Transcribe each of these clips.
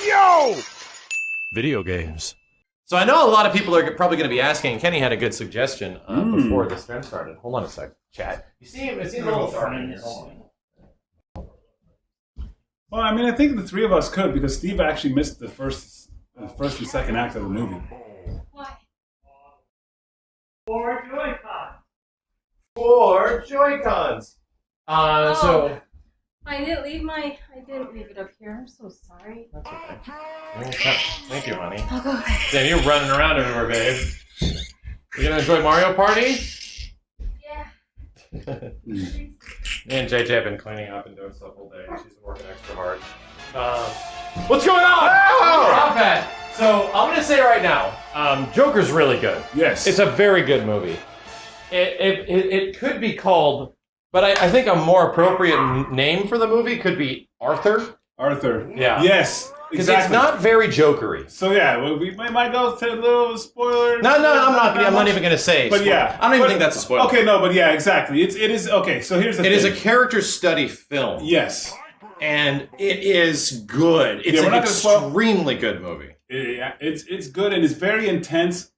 Yo! Video games. So I know a lot of people are probably going to be asking. Kenny had a good suggestion before this stream started. Hold on a sec, chat. You see him? It seems a little dark in here. Well, I mean, I think the three of us could because Steve actually missed the first and second act of the movie. What? 4 Joy-Cons. 4 Joy-Cons. So I didn't leave it up here. I'm so sorry. that's okay. Thank you, honey. I'll go ahead. Damn, you're running around everywhere, babe. You gonna enjoy Mario Party? Yeah. Me and JJ have been cleaning up and doing stuff all day. She's been working extra hard. What's going on? Oh! Not bad. So I'm gonna say right now, Joker's really good. Yes. It's a very good movie. It could be called, but I think a more appropriate name for the movie could be Arthur. Arthur. Yeah. Yes. Because Exactly. it's not very jokery. So yeah, we might go to a little spoiler. No, I'm not even gonna say. But yeah, I don't even think that's a spoiler. Okay, no, but yeah, exactly. It is okay. So here's the thing. It is a character study film. Yes. And it is good. It's Yeah, we're an not gonna spoil- extremely good movie. It's good and it's very intense.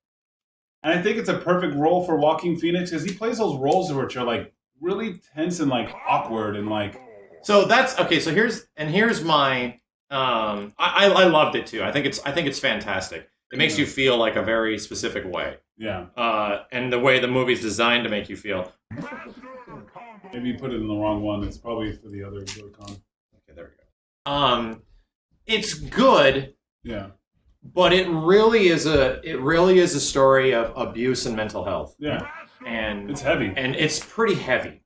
And I think it's a perfect role for Joaquin Phoenix because he plays those roles which are like really tense and like awkward and like. So that's okay. So here's my. I loved it too. I think it's fantastic. It makes you feel like a very specific way. Yeah. And the way the movie's designed to make you feel. Maybe you put it in the wrong one. It's probably for the other Joy-Con. Okay, there we go. It's good. Yeah. But it really is a story of abuse and mental health. Yeah. And It's heavy. And it's pretty heavy.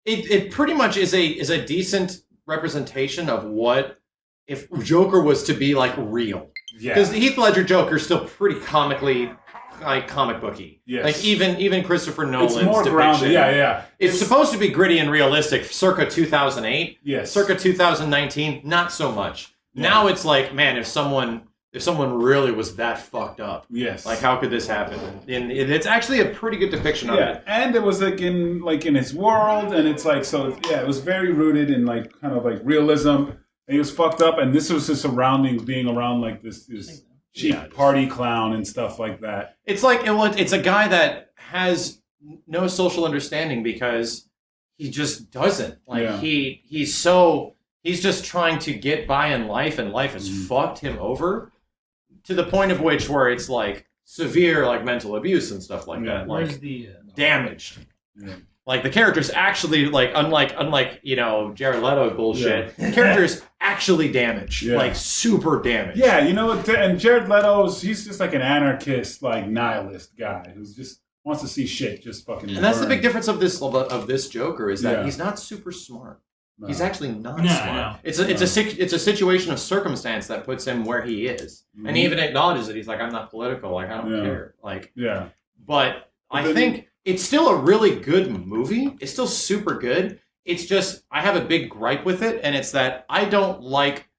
It pretty much is a decent representation of what if Joker was to be like real. Yeah. Because the Heath Ledger Joker's still pretty comically like comic booky. Yes. Like even Christopher Nolan's It's more depiction. grounded. Yeah. It's supposed to be gritty and realistic circa 2008. Yes. Circa 2019, not so much. Yeah. Now it's like, man, if someone really was that fucked up, Yes. like how could this happen? And it's actually a pretty good depiction of Yeah, it. and it was like in his world, and it's like so. Yeah, it was very rooted in like kind of like realism. And he was fucked up, and this was his surroundings, being around like this cheap party clown and stuff like that. It's like it's a guy that has no social understanding because he just doesn't. Like Yeah. he's just trying to get by in life, and life has fucked him over to the point of which where it's like severe like mental abuse and stuff like that. Like Where's the damaged. Yeah. Like the character's actually like unlike Jared Leto bullshit. The character's actually damaged. Yeah. Like super damaged. Yeah, you know, and Jared Leto's he's just like an anarchist, like nihilist guy who's just wants to see shit just fucking. And that's the burn. big difference of this Joker is that Yeah. he's not super smart. No. He's actually not No, smart. no. It's a situation of circumstance that puts him where he is, and he even acknowledges it. He's like, I'm not political. Like I don't Yeah. care. Like, Yeah. but I then- think it's still a really good movie. It's still super good. It's just I have a big gripe with it, and it's that I don't like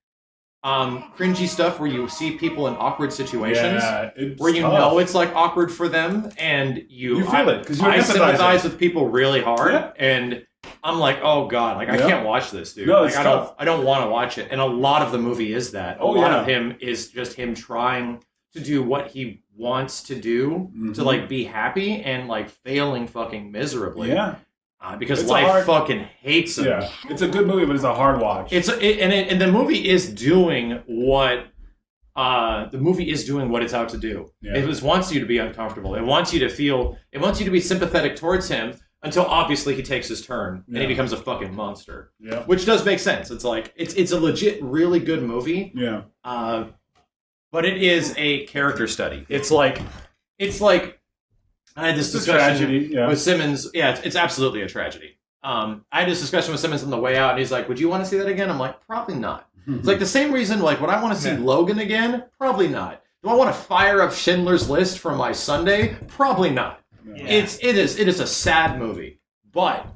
cringy stuff where you see people in awkward situations. Yeah, it's Where you tough. know it's like awkward for them, and you feel it, 'cause you're I sympathize empathizing. with people really hard, Yeah. and I'm like, oh god, like I Yeah. can't watch this, dude. No, like it's I tough. don't want to watch it, and a lot of the movie is that. A Oh, lot yeah. of him is just him trying to do what he wants to do to Mhm. like be happy and like failing fucking miserably. Yeah. Because It's a life hard- fucking hates him. Yeah. It's a good movie, but it's a hard watch. And the movie is doing what it's out to do. Yeah. It just wants you to be uncomfortable. It wants you to feel. It wants you to be sympathetic towards him until obviously he takes his turn and he Yeah. becomes a fucking monster. Yeah. Which does make sense. It's like it's a legit, really good movie. Yeah. But it is a character study. It's like I had this It's a discussion tragedy, yeah. with Simmons. Yeah, it's absolutely a tragedy. I had this discussion with Simmons on the way out, and he's like, "Would you want to see that again?" I'm like, "Probably not." It's like the same reason. Like, would I want to see Yeah. Logan again? Probably not. Do I want to fire up Schindler's List for my Sunday? Probably not. Yeah. It is a sad movie, but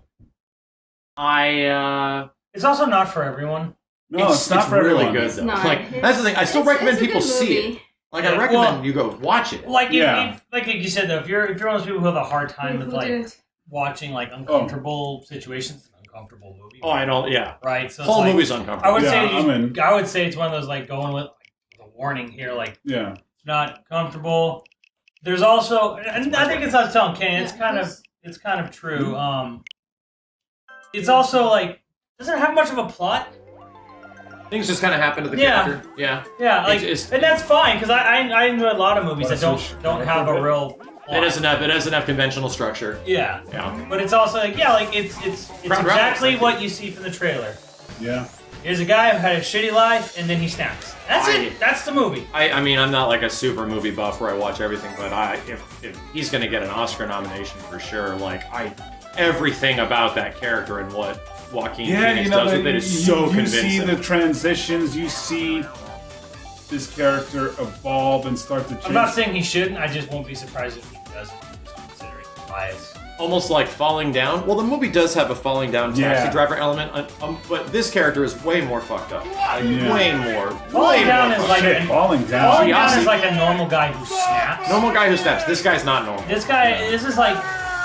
It's also not for everyone. No, it's not for really everyone. good It's though. not. Like that's the thing. I still It's- recommend it's a people good see movie. it. Like I recommend you go watch it. Like Yeah. like you said though, if you're one of those people who have a hard time with Who like didn't? watching like uncomfortable situations, uncomfortable movie. Oh, I don't. Yeah, Right. So whole it's like, movie's I uncomfortable. would Yeah, say I'm in. I would say it's one of those like going with a warning here, like Yeah. it's not comfortable. There's also, and I think it's I was telling Kenny, it's kind of true. It's also like doesn't have much of a plot. Things just kind of happen to the Yeah. character. Yeah. Yeah, like, It's- and that's fine because I know a lot of movies that don't have a real. Plot. It doesn't have conventional structure. Yeah. Yeah. But it's also like it's Round exactly round. what you see from the trailer. Yeah. Here's a guy who had a shitty life and then he snaps. That's it. That's the movie. I mean, I'm not like a super movie buff where I watch everything, but if he's gonna get an Oscar nomination for sure, like everything about that character and what Joaquin Phoenix does with it is so you convincing. see the transitions. You see this character evolve and start to change. I'm not saying he shouldn't. I just won't be surprised if he doesn't, just considering the bias. Almost like falling down. Well, the movie does have a falling down taxi Yeah. driver element, but this character is way more fucked up. Like, Yeah. way more. Falling way down more is fucked like Shit, falling down. falling down Giassi. is like a normal guy who snaps. Normal guy who steps. This guy's not normal. This is like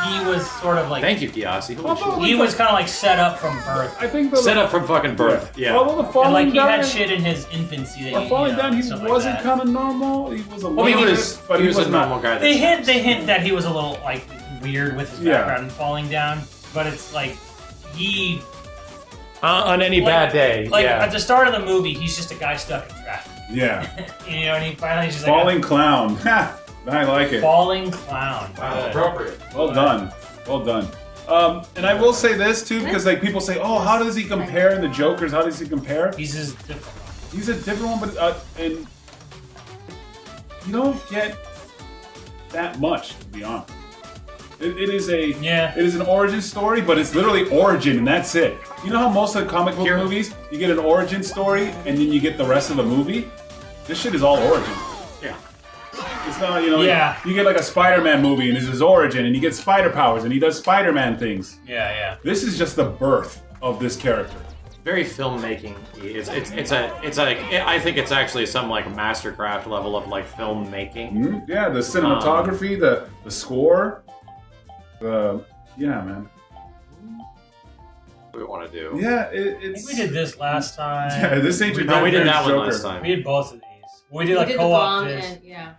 he was sort of like Thank you, Giassi. Holy shit. he was kind of like set up from birth. I think the Set up from fucking birth. Yeah. Although the And falling like he down, had shit in his infancy that or falling down, he stuff like wasn't that. kind of normal. He was a Well, little he bit, was, but he was a not. normal guy. That They snaps. hint that he was a little like weird with his Yeah. background and falling down, but it's like he On any like- bad day. like yeah. at the start of the movie he's just a guy stuck in traffic. Yeah, You know, and he finally just falling clown. Ha! I like it. falling clown. Good. appropriate. Well done. Well done. And I will say this too, because like people say, "Oh, how does he compare in the Jokers? How does he compare?" He's just different. He's a different one, but and you don't get that much, to be honest. It is an origin story, but it's literally origin, and that's it. You know how most of the comic book movies, you get an origin story, and then you get the rest of the movie? This shit is all origin. Yeah. It's not, Yeah. you get like a Spider-Man movie, and it's his origin, and he gets spider powers, and he does Spider-Man things. Yeah. This is just the birth of this character. Very filmmaking. I think it's actually some like mastercraft level of like filmmaking. Mhm. Yeah, the cinematography, the score, yeah, man. What do we want to do? Yeah, I it's. think we did this last time. Yeah, this ain't your No, we did that one Joker. last time. We did both of these. We did We like did the co-op bomb this. and yeah.